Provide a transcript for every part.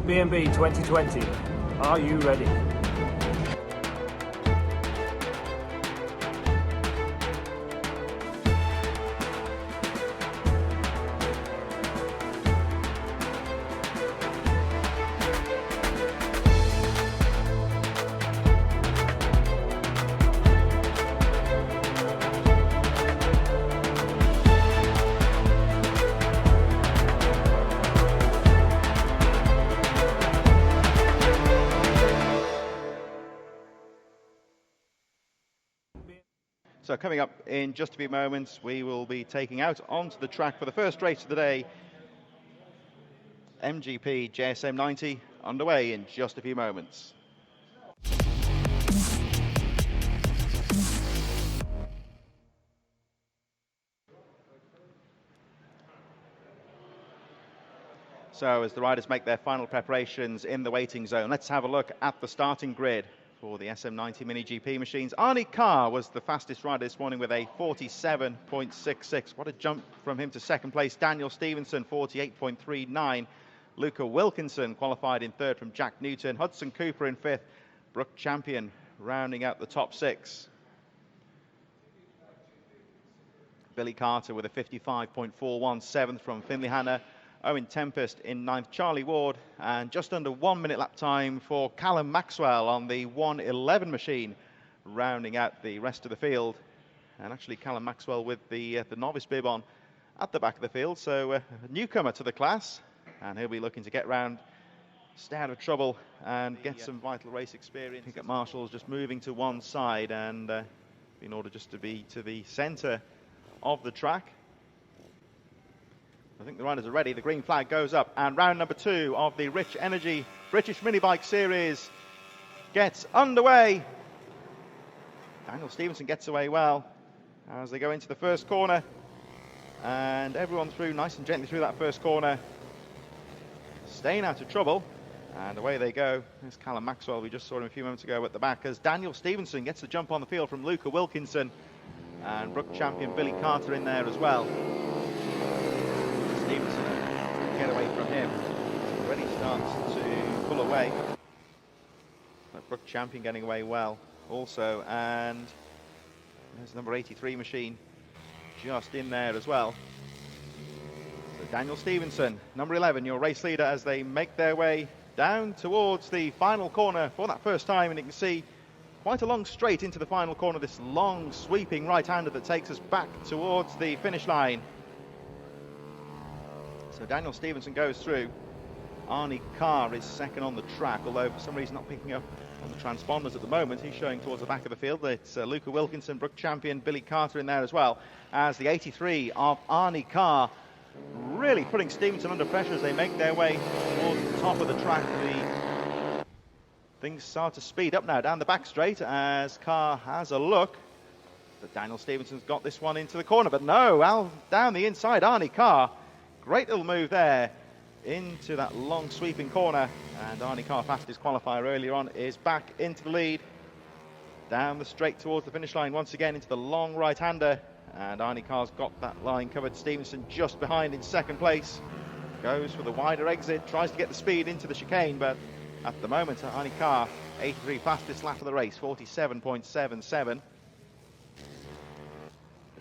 B&B 2020. Are you ready? So coming up in just a few moments, we will be taking out onto the track for the first race of the day. MGP JSM 90 underway in just a few moments. So as the riders make their final preparations in the waiting zone, let's have a look at the starting grid for the SM90 Mini GP machines. Arnie Carr was the fastest rider this morning with a 47.66. What a jump from him to second place. Daniel Stevenson, 48.39. Luca Wilkinson qualified in third from Jack Newton. Hudson Cooper in fifth. Brooke Champion rounding out the top six. Billy Carter with a 55.41, seventh from Finley Hanna. Owen Tempest in ninth, Charlie Ward, and just under 1 minute lap time for Callum Maxwell on the 1:11 machine, rounding out the rest of the field. And actually Callum Maxwell with the novice bib on at the back of the field, so a newcomer to the class, and he'll be looking to get round, stay out of trouble and get some vital race experience. I think at Marshall's just moving to one side and in order just to be to the centre of the track. I think the riders are ready. The green flag goes up, and round number 2 of the Rich Energy British Mini Bike Series gets underway. Daniel Stevenson gets away well as they go into the first corner, and everyone through nice and gently through that first corner, staying out of trouble, and away they go. There's Callum Maxwell, we just saw him a few moments ago at the back, as Daniel Stevenson gets the jump on the field from Luca Wilkinson, and Brooke Champion Billy Carter in there as well. Stevenson get away from him. Already starts to pull away. But Brooke Champion getting away well also, and there's number 83 machine just in there as well. So Daniel Stevenson, number 11, your race leader, as they make their way down towards the final corner for that first time, and you can see quite a long straight into the final corner, this long sweeping right-hander that takes us back towards the finish line. So Daniel Stevenson goes through. Arnie Carr is second on the track, although for some reason not picking up on the transponders at the moment. He's showing towards the back of the field. It's Luca Wilkinson, Brooke Champion, Billy Carter in there as well, as the 83 of Arnie Carr really putting Stevenson under pressure as they make their way towards the top of the track. Things start to speed up now down the back straight as Carr has a look. But Daniel Stevenson's got this one into the corner, but no, down the inside, Arnie Carr. Great little move there into that long sweeping corner, and Arnie Carr, fastest qualifier earlier on, is back into the lead. Down the straight towards the finish line once again into the long right-hander, and Arnie Carr's got that line covered. Stevenson just behind in second place. Goes for the wider exit, tries to get the speed into the chicane, but at the moment Arnie Carr, 83, fastest lap of the race, 47.77.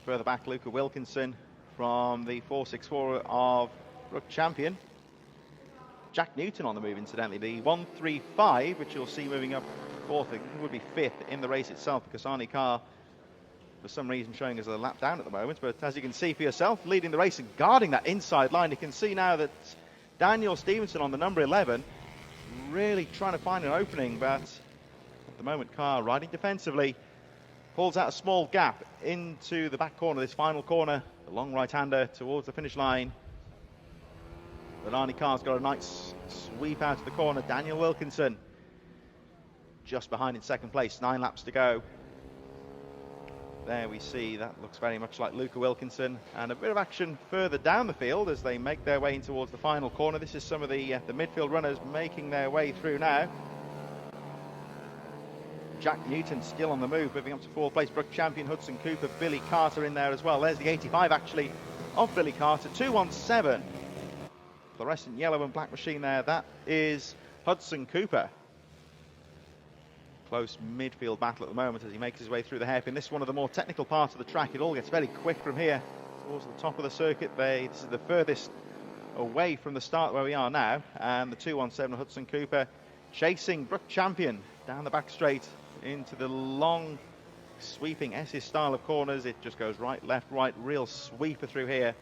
Further back, Luca Wilkinson from the 464 of Brooke Champion. Jack Newton on the move, incidentally. The 135, which you'll see moving up fourth, it would be fifth in the race itself, because Arnie Carr, for some reason, showing us a lap down at the moment. But as you can see for yourself, leading the race and guarding that inside line, you can see now that Daniel Stevenson on the number 11, really trying to find an opening, but at the moment, Carr riding defensively, pulls out a small gap into the back corner, this final corner, the long right-hander towards the finish line. But Arnie Carr's got a nice sweep out of the corner. Daniel Wilkinson just behind in second place, 9 laps to go. There we see, that looks very much like Luca Wilkinson, and a bit of action further down the field as they make their way in towards the final corner. This is some of the midfield runners making their way through now. Jack Newton still on the move, moving up to fourth place. Brooke Champion, Hudson Cooper, Billy Carter in there as well. There's the 85 actually of Billy Carter, 2:17. fluorescent yellow and black machine there, that is Hudson Cooper. Close midfield battle at the moment as he makes his way through the hairpin. This is one of the more technical parts of the track. It all gets very quick from here towards the top of the circuit. This is the furthest away from the start where we are now, and the 217 Hudson Cooper chasing Brook Champion down the back straight into the long sweeping S's style of corners. It just goes right, left, right, real sweeper through here.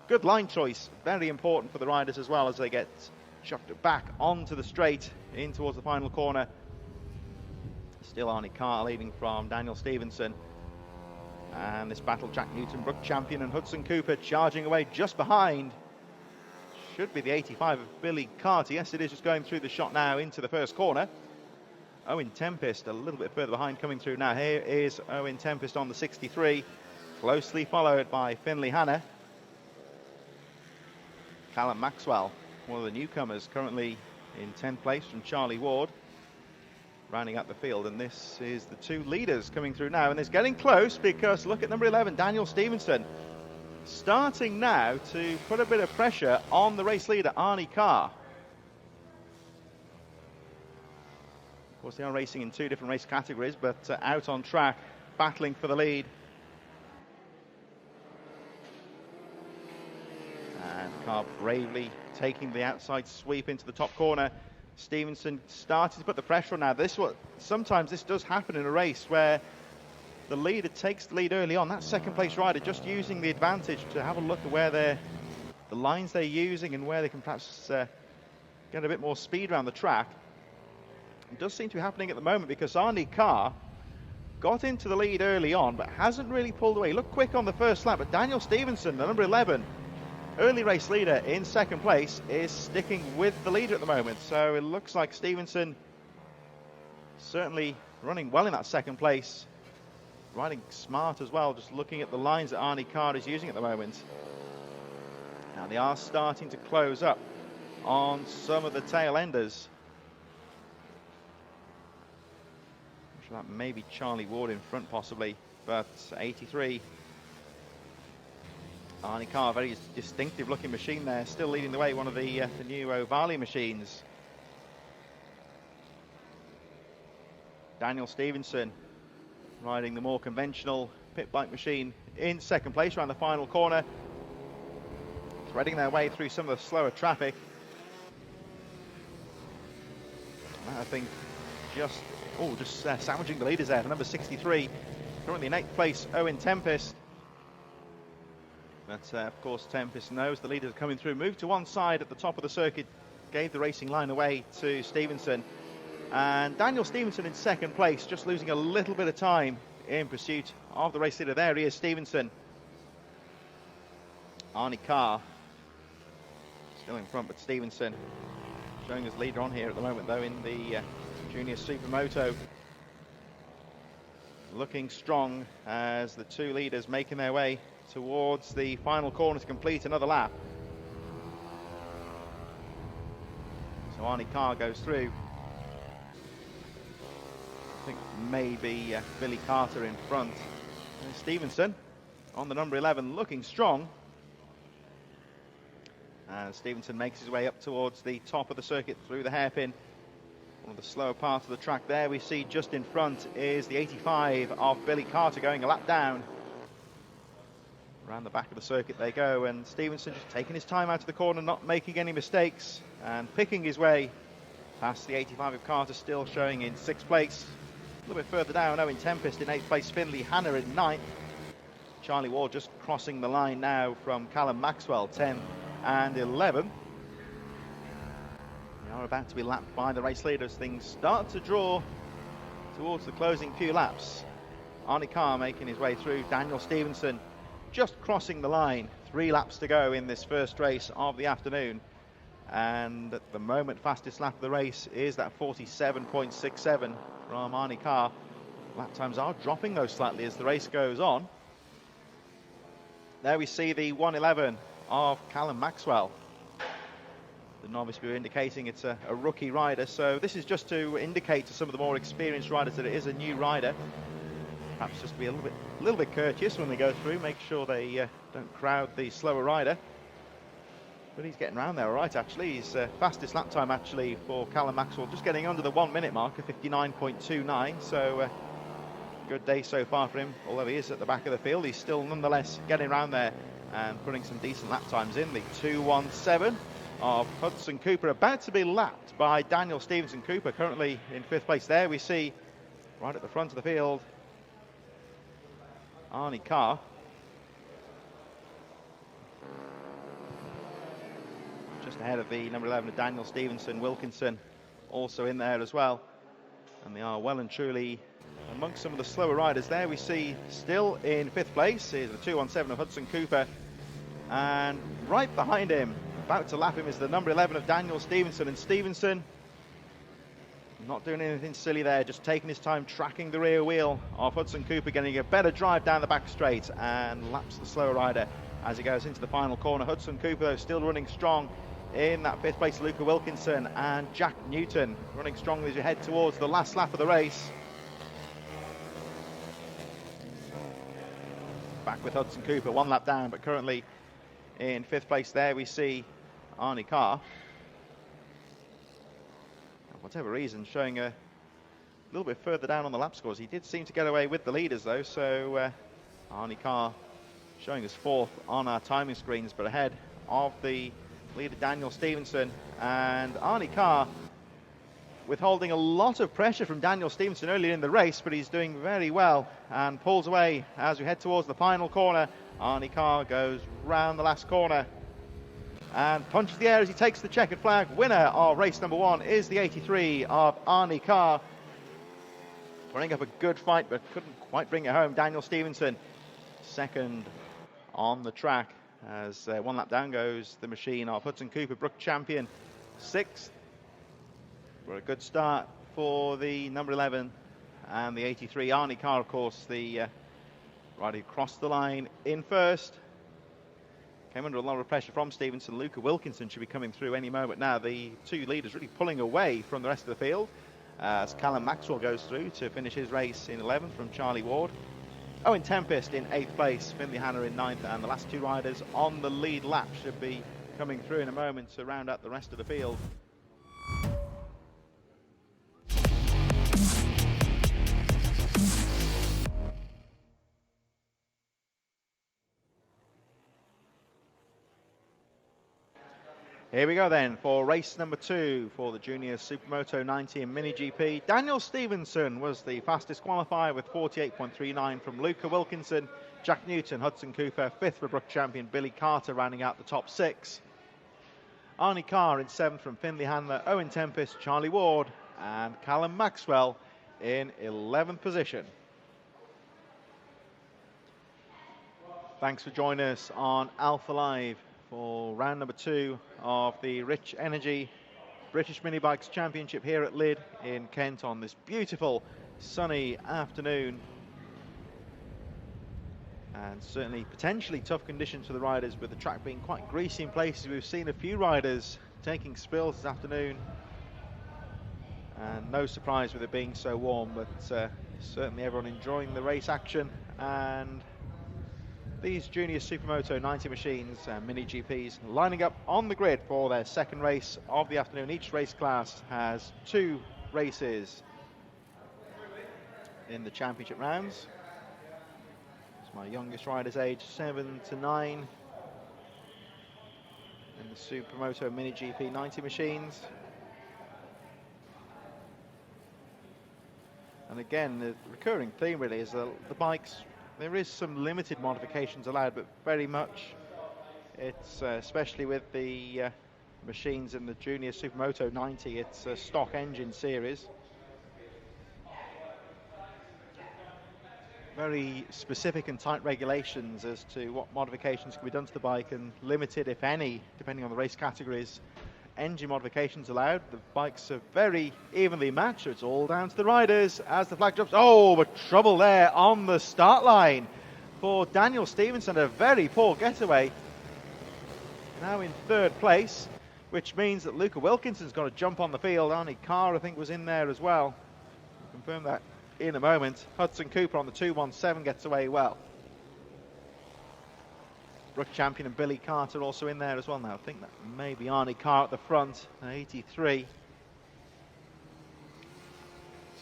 Good line choice, very important for the riders as well as they get chucked back onto the straight in towards the final corner. Still Arnie Carr leading from Daniel Stevenson. And this battle, Jack Newton, Brook Champion and Hudson Cooper charging away just behind. Should be the 85 of Billy Carter. Yes, it is, just going through the shot now into the first corner. Owen Tempest a little bit further behind coming through now. Here is Owen Tempest on the 63, closely followed by Finley Hanna. Callum Maxwell, one of the newcomers, currently in 10th place from Charlie Ward, rounding up the field. And this is the two leaders coming through now, and it's getting close because look at number 11, Daniel Stevenson, starting now to put a bit of pressure on the race leader, Arnie Carr. Of course, they are racing in two different race categories, but out on track, battling for the lead. And Carr bravely taking the outside sweep into the top corner. Stevenson starting to put the pressure on now. Sometimes this does happen in a race where the leader takes the lead early on. That second place rider just using the advantage to have a look at where the lines they're using and where they can perhaps get a bit more speed around the track. It does seem to be happening at the moment because Arnie Carr got into the lead early on but hasn't really pulled away. Looked quick on the first lap, but Daniel Stevenson, the number 11, early race leader in second place, is sticking with the leader at the moment. So it looks like Stevenson certainly running well in that second place. Riding smart as well, just looking at the lines that Arnie Carr is using at the moment. Now they are starting to close up on some of the tail enders. I'm sure that may be Charlie Ward in front possibly, but 83. Arnie Carr, very distinctive looking machine there, still leading the way, one of the new Ovale machines. Daniel Stevenson riding the more conventional pit bike machine in second place around the final corner, threading their way through some of the slower traffic. I think just sandwiching the leaders there for number 63, currently in 8th place, Owen Tempest. But of course Tempest knows the leaders are coming through, moved to one side at the top of the circuit, gave the racing line away to Stevenson. And Daniel Stevenson in second place, just losing a little bit of time in pursuit of the race leader. There he is, Stevenson. Arnie Carr still in front, but Stevenson showing his leader on here at the moment, though, in the Junior Supermoto. Looking strong as the two leaders making their way towards the final corner to complete another lap. So Arnie Carr goes through. I think maybe Billy Carter in front. And Stevenson on the number 11 looking strong. And Stevenson makes his way up towards the top of the circuit through the hairpin. One of the slower parts of the track there. We see just in front is the 85 of Billy Carter going a lap down. Around the back of the circuit they go, and Stevenson just taking his time out of the corner, not making any mistakes, and picking his way past the 85 of Carter, still showing in 6th place. A little bit further down, Owen Tempest in 8th place, Finley Hanna in 9th. Charlie Ward just crossing the line now from Callum Maxwell, 10 and 11. They are about to be lapped by the race leaders. Things start to draw towards the closing few laps. Arnie Carr making his way through, Daniel Stevenson just crossing the line. 3 laps to go in this first race of the afternoon. And at the moment, fastest lap of the race is that 47.67 from Arnie Carr. Lap times are dropping though slightly as the race goes on. There we see the 111 of Callum Maxwell. The novice viewer indicating it's a rookie rider, so this is just to indicate to some of the more experienced riders that it is a new rider. Perhaps just be a little bit courteous when they go through, make sure they don't crowd the slower rider. But he's getting around there all right, actually. He's fastest lap time, actually, for Callum Maxwell, just getting under the 1 minute mark of 59.29. So good day so far for him. Although he is at the back of the field, he's still nonetheless getting around there and putting some decent lap times in. The 2:17 of Hudson Cooper, about to be lapped by Daniel Stevenson. Cooper currently in 5th place. There we see, right at the front of the field, Arnie Carr. Just ahead of the number 11 of Daniel Stevenson. Wilkinson also in there as well. And they are well and truly amongst some of the slower riders. There we see, still in 5th place, is the 2:17 of Hudson Cooper. And right behind him, about to lap him, is the number 11 of Daniel Stevenson. And Stevenson, not doing anything silly there, just taking his time, tracking the rear wheel of Hudson Cooper, getting a better drive down the back straight, and laps the slower rider as he goes into the final corner. Hudson Cooper, though, still running strong in that 5th place. Luca Wilkinson and Jack Newton running strongly as we head towards the last lap of the race. Back with Hudson Cooper, 1 lap down, but currently in 5th place. There we see Arnie Carr. For whatever reason, showing a little bit further down on the lap scores. He did seem to get away with the leaders, though, so Arnie Carr showing us 4th on our timing screens, but ahead of the leader Daniel Stevenson. And Arnie Carr withholding a lot of pressure from Daniel Stevenson earlier in the race, but he's doing very well and pulls away as we head towards the final corner. Arnie Carr goes round the last corner and punches the air as he takes the checkered flag. Winner of race number 1 is the 83 of Arnie Carr. Running up a good fight, but couldn't quite bring it home. Daniel Stevenson, 2nd on the track, as 1 lap down goes the machine of Hudson Cooper. Brook Champion, 6th. For a good start for the number 11 and the 83. Arnie Carr, of course, the rider who crossed the line in 1st. Came under a lot of pressure from Stevenson. Luca Wilkinson should be coming through any moment now. The 2 leaders really pulling away from the rest of the field as Callum Maxwell goes through to finish his race in 11th from Charlie Ward. Owen Tempest in 8th place, Finley Hanna in 9th, and the last 2 riders on the lead lap should be coming through in a moment to round out the rest of the field. Here we go then for race number 2 for the Junior Supermoto 90 and Mini GP. Daniel Stevenson was the fastest qualifier with 48.39 from Luca Wilkinson. Jack Newton, Hudson Cooper, 5th for Brook Champion. Billy Carter rounding out the top 6. Arnie Carr in 7th from Finley Handler. Owen Tempest, Charlie Ward, and Callum Maxwell in 11th position. Thanks for joining us on Alpha Live for round number 2 of the Rich Energy British Mini Bikes Championship here at Lydd in Kent on this beautiful sunny afternoon. And certainly potentially tough conditions for the riders, with the track being quite greasy in places. We've seen a few riders taking spills this afternoon, and no surprise with it being so warm, but certainly everyone enjoying the race action. And these Junior Supermoto 90 machines and Mini GPs lining up on the grid for their 2nd race of the afternoon. Each race class has 2 races in the championship rounds. So my youngest riders aged 7 to 9 in the Supermoto Mini GP 90 machines. And again, the recurring theme really is the bikes. There is some limited modifications allowed, but very much it's, especially with the machines in the Junior Supermoto 90, it's a stock engine series. Very specific and tight regulations as to what modifications can be done to the bike, and limited, if any, depending on the race categories, engine modifications allowed. The bikes are very evenly matched, so it's all down to the riders as the flag drops. Oh, but trouble there on the start line for Daniel Stevenson. A very poor getaway. Now in 3rd place, which means that Luca Wilkinson's got to jump on the field. Arnie Carr, I think, was in there as well. I'll confirm that in a moment. Hudson Cooper on the 2:17 gets away well. Brook Champion and Billy Carter also in there as well now. I think that may be Arnie Carr at the front, 83.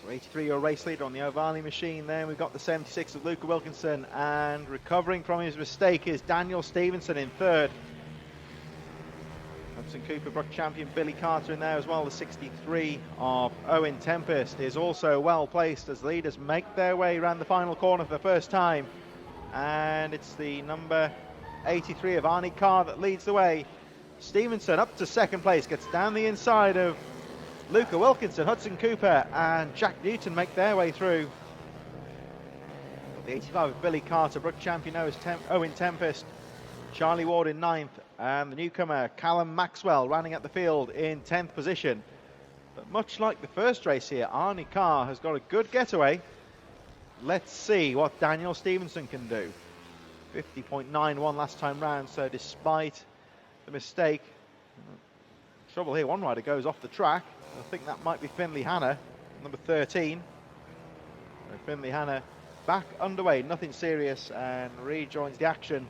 So 83-year-old race leader on the Ovale machine there. We've got the 76 of Luca Wilkinson, and recovering from his mistake is Daniel Stevenson in third. Hudson Cooper, Brook Champion, Billy Carter in there as well. The 63 of Owen Tempest is also well placed as leaders make their way around the final corner for the first time. And it's the number 83 of Arnie Carr that leads the way. Stevenson up to second place, gets down the inside of Luca Wilkinson. Hudson Cooper and Jack Newton make their way through. The 85 of Billy Carter, Brook Champion Owen Tempest, Charlie Ward in 9th, and the newcomer Callum Maxwell running at the field in 10th position. But much like the first race here, Arnie Carr has got a good getaway. Let's see what Daniel Stevenson can do. 50.91 last time round, so despite the mistake, trouble here, one rider goes off the track. I think that might be Finley Hanna, number 13. So Finley Hanna back underway, nothing serious, and rejoins the action.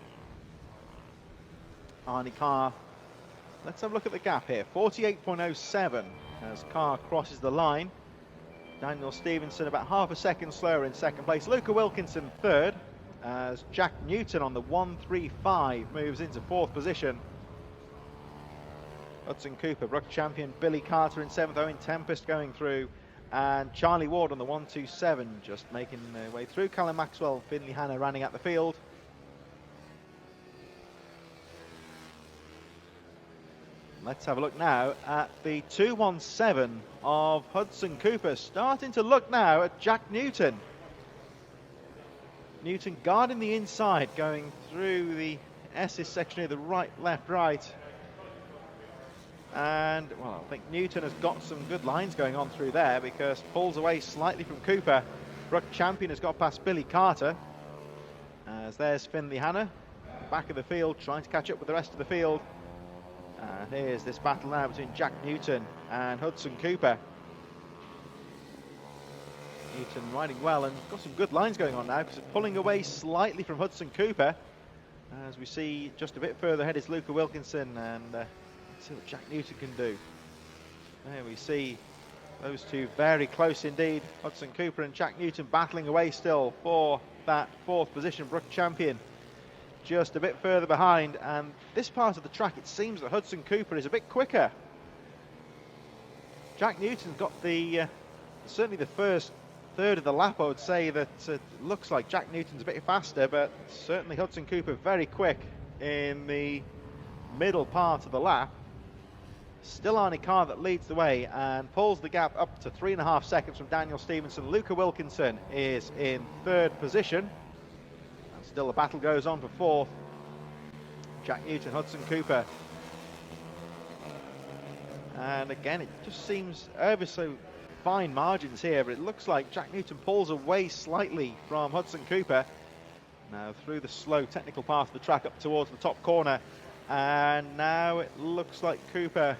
Arnie Carr, let's have a look at the gap here, 48.07 as Carr crosses the line. Daniel Stevenson about half a second slower in second place. Luca Wilkinson third, as Jack Newton on the 135 moves into fourth position. Hudson Cooper, Brook Champion, Billy Carter in 7th, Owen Tempest going through, and Charlie Ward on the 127 just making their way through. Callum Maxwell, Finley Hanna running at the field. Let's have a look now at the 217 of Hudson Cooper, starting to look now at Jack Newton. Newton guarding the inside, going through the S's section here, the right, left, right. And, well, I think Newton has got some good lines going on through there because pulls away slightly from Cooper. Brook Champion has got past Billy Carter. As there's Finley Hanna, back of the field, trying to catch up with the rest of the field. And here's this battle now between Jack Newton and Hudson Cooper. Newton riding well and got some good lines going on now because pulling away slightly from Hudson Cooper. As we see just a bit further ahead is Luca Wilkinson, and let's see what Jack Newton can do. There we see those two very close indeed. Hudson Cooper and Jack Newton battling away still for that fourth position. Brook Champion just a bit further behind, and this part of the track it seems that Hudson Cooper is a bit quicker. Jack Newton's got the certainly the first third of the lap. I would say that it looks like Jack Newton's a bit faster, but certainly Hudson Cooper very quick in the middle part of the lap. Still Arnie Carr that leads the way and pulls the gap up to 3.5 seconds from Daniel Stevenson. Luca Wilkinson is in third position. Still the battle goes on for fourth. Jack Newton, Hudson Cooper. And again, it just seems ever so fine margins here, but it looks like Jack Newton pulls away slightly from Hudson Cooper. Now through the slow technical part of the track up towards the top corner. And now it looks like Cooper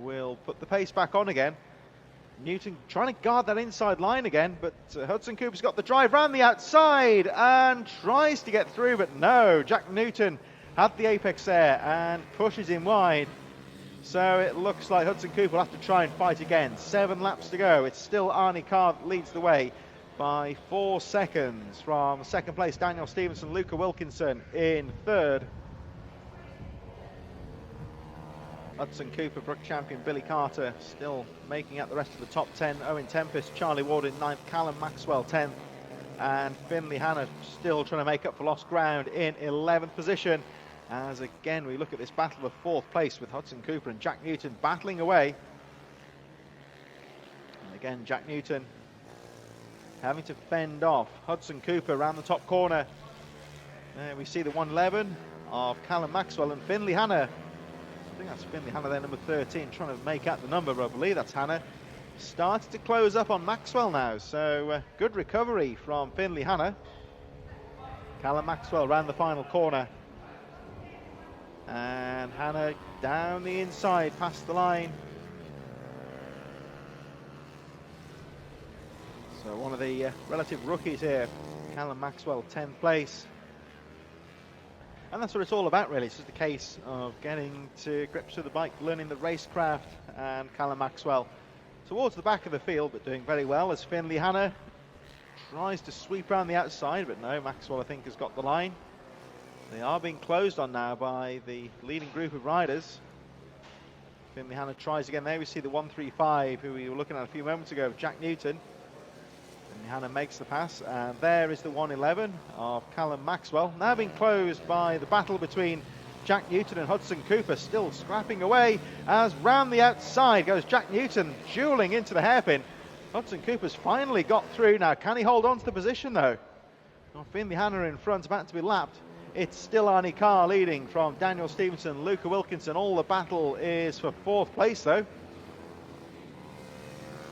will put the pace back on again. Newton trying to guard that inside line again, but Hudson Cooper's got the drive round the outside and tries to get through, but no, Jack Newton had the apex there and pushes him wide. So it looks like Hudson Cooper will have to try and fight again. 7 laps to go. It's still Arnie Carr that leads the way by 4 seconds from second place Daniel Stevenson, Luca Wilkinson in third. Hudson Cooper, Brook Champion, Billy Carter still making out the rest of the top 10. Owen Tempest, Charlie Ward in 9th, Callum Maxwell 10th, and Finley Hanna still trying to make up for lost ground in 11th position. As again we look at this battle of 4th place with Hudson Cooper and Jack Newton battling away. And again Jack Newton having to fend off Hudson Cooper around the top corner. There we see the 111 of Callum Maxwell and Finley Hanna. I think that's Finley Hanna there, number 13, trying to make out the number, but I believe that's Hanna. Started to close up on Maxwell now, so good recovery from Finley Hanna. Callum Maxwell round the final corner. And Hanna down the inside, past the line. So one of the relative rookies here, Callum Maxwell, 10th place. And that's what it's all about, really. It's just a case of getting to grips with the bike, learning the racecraft, and Callum Maxwell towards the back of the field, but doing very well as Finley Hanna tries to sweep around the outside, but no, Maxwell, I think, has got the line. They are being closed on now by the leading group of riders. Finley Hanna tries again. There we see the 135, who we were looking at a few moments ago, Jack Newton. Finley Hanna makes the pass, and there is the 111 of Callum Maxwell. Now being closed by the battle between Jack Newton and Hudson Cooper, still scrapping away as round the outside goes Jack Newton, dueling into the hairpin. Hudson Cooper's finally got through. Now, can he hold on to the position, though? Well, Finley Hanna in front, about to be lapped. It's still Arnie Carr leading from Daniel Stevenson, Luca Wilkinson. All the battle is for 4th place, though.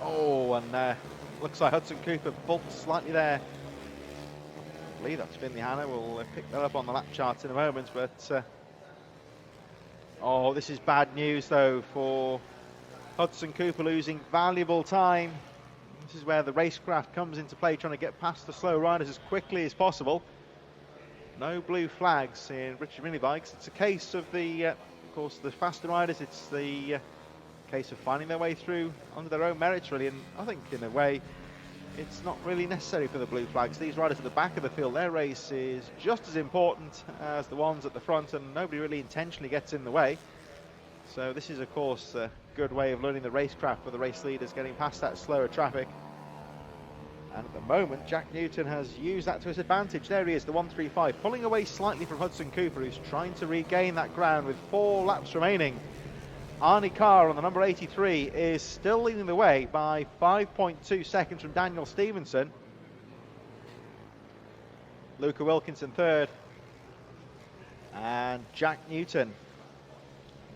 Oh, and looks like Hudson Cooper bulked slightly there. I believe that's Finley Hanna. We'll pick that up on the lap charts in a moment, but oh, this is bad news, though, for Hudson Cooper, losing valuable time. This is where the racecraft comes into play, trying to get past the slow riders as quickly as possible. No blue flags in British mini bikes. It's a case of the, of course, the faster riders. It's the case of finding their way through under their own merits, really. And I think, in a way, it's not really necessary for the blue flags. These riders at the back of the field, their race is just as important as the ones at the front, and nobody really intentionally gets in the way. So this is, of course, a good way of learning the racecraft for the race leaders, getting past that slower traffic. And at the moment, Jack Newton has used that to his advantage. There he is, the 135, pulling away slightly from Hudson Cooper, who's trying to regain that ground with 4 laps remaining. Arnie Carr on the number 83 is still leading the way by 5.2 seconds from Daniel Stevenson. Luca Wilkinson third. And Jack Newton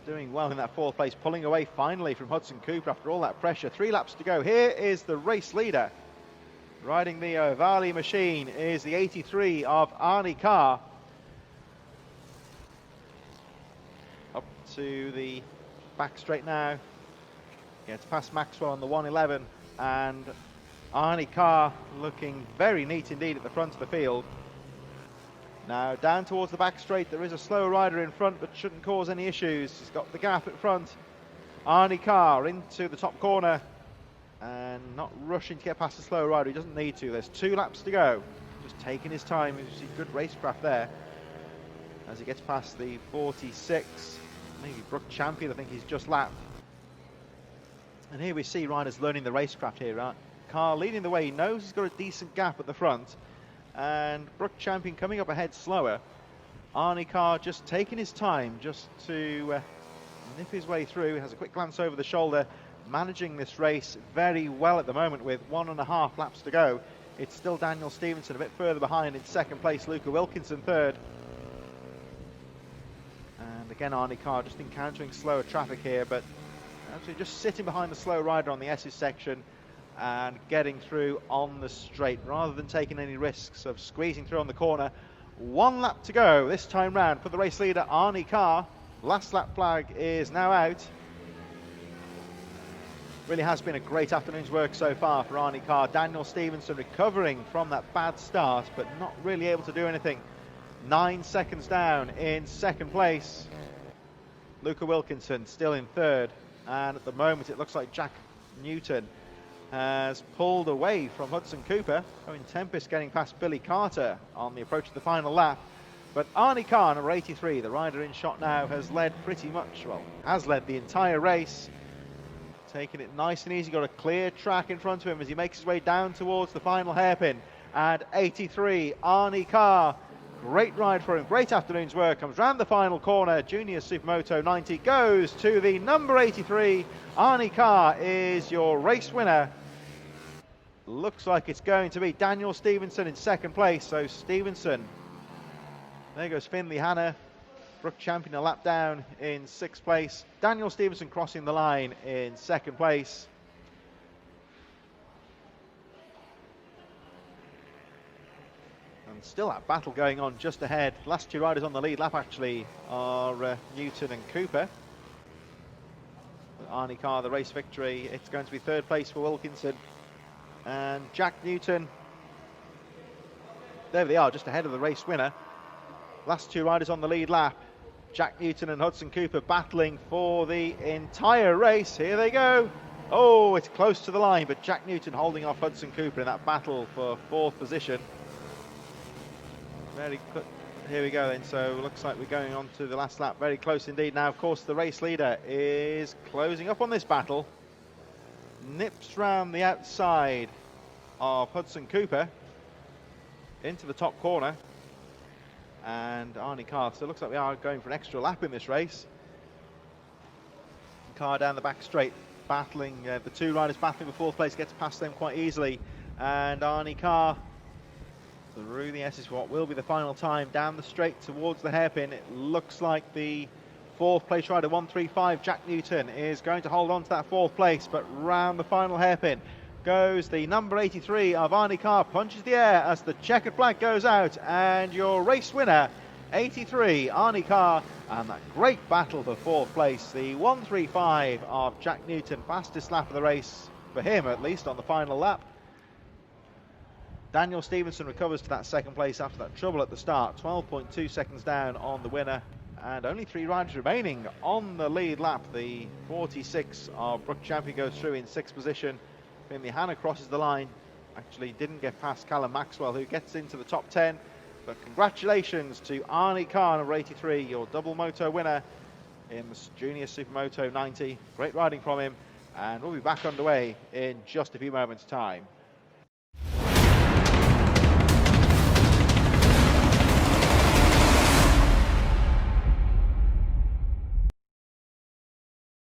doing well in that 4th place, pulling away finally from Hudson Cooper after all that pressure. 3 laps to go. Here is the race leader. Riding the Ovali machine is the 83 of Arnie Carr. Up to the back straight now. Gets past Maxwell on the 111, and Arnie Carr looking very neat indeed at the front of the field. Now down towards the back straight, there is a slow rider in front, but shouldn't cause any issues. He's got the gap at front. Arnie Carr into the top corner, and not rushing to get past the slow rider. He doesn't need to. There's 2 laps to go. Just taking his time. You see good racecraft there as he gets past the 46. Maybe Brook Champion, I think he's just lapped. And here we see riders learning the racecraft here, right? Carr leading the way. He knows he's got a decent gap at the front. And Brook Champion coming up ahead slower. Arnie Carr just taking his time just to nip his way through. Has a quick glance over the shoulder. Managing this race very well at the moment with 1.5 laps to go. It's still Daniel Stevenson a bit further behind in 2nd place. Luca Wilkinson 3rd. And again, Arnie Carr just encountering slower traffic here, but actually just sitting behind the slow rider on the S's section and getting through on the straight rather than taking any risks of squeezing through on the corner. 1 lap to go this time round for the race leader, Arnie Carr. Last lap flag is now out. Really has been a great afternoon's work so far for Arnie Carr. Daniel Stevenson recovering from that bad start, but not really able to do anything. 9 seconds down in 2nd place. Luca Wilkinson still in 3rd. And at the moment, it looks like Jack Newton has pulled away from Hudson Cooper. Owen Tempest getting past Billy Carter on the approach to the final lap. But Arnie Carr, number 83, the rider in shot now, has led pretty much, well, has led the entire race. Taking it nice and easy, got a clear track in front of him as he makes his way down towards the final hairpin. And 83, Arnie Carr, great ride for him, great afternoon's work, comes round the final corner. Junior Supermoto 90 goes to the number 83. Arnie Carr is your race winner. Looks like it's going to be Daniel Stevenson in 2nd place. So Stevenson, there goes Finley Hanna. Brook Champion a lap down in 6th place. Daniel Stevenson crossing the line in 2nd place. And still that battle going on just ahead. Last 2 riders on the lead lap actually are Newton and Cooper. But Arnie Carr, the race victory. It's going to be 3rd place for Wilkinson. And Jack Newton, there they are, just ahead of the race winner. Last two riders on the lead lap. Jack Newton and Hudson Cooper battling for the entire race. Here they go. Oh, it's close to the line, but Jack Newton holding off Hudson Cooper in that battle for 4th position. Very good. Here we go then. So looks like we're going on to the last lap. Very close indeed. Now, of course, the race leader is closing up on this battle. Nips round the outside of Hudson Cooper into the top corner. And Arnie Carr. So it looks like we are going for an extra lap in this race. Carr down the back straight, battling, the two riders battling for 4th place, gets past them quite easily. And Arnie Carr through the S's for what will be the final time down the straight towards the hairpin. It looks like the 4th place rider, 135, Jack Newton, is going to hold on to that 4th place, but round the final hairpin goes the number 83 of Arnie Carr, punches the air as the checkered flag goes out, and your race winner, 83, Arnie Carr, and that great battle for 4th place, the 135 of Jack Newton, fastest lap of the race, for him at least, on the final lap. Daniel Stevenson recovers to that 2nd place after that trouble at the start, 12.2 seconds down on the winner, and only 3 riders remaining on the lead lap. The 46 of Brook Champion goes through in 6th position. Finley Hanna crosses the line, actually didn't get past Callum Maxwell, who gets into the top 10. But congratulations to Arnie Carr, number 83, your double moto winner in the Junior Supermoto 90. Great riding from him, and we'll be back underway in just a few moments' time.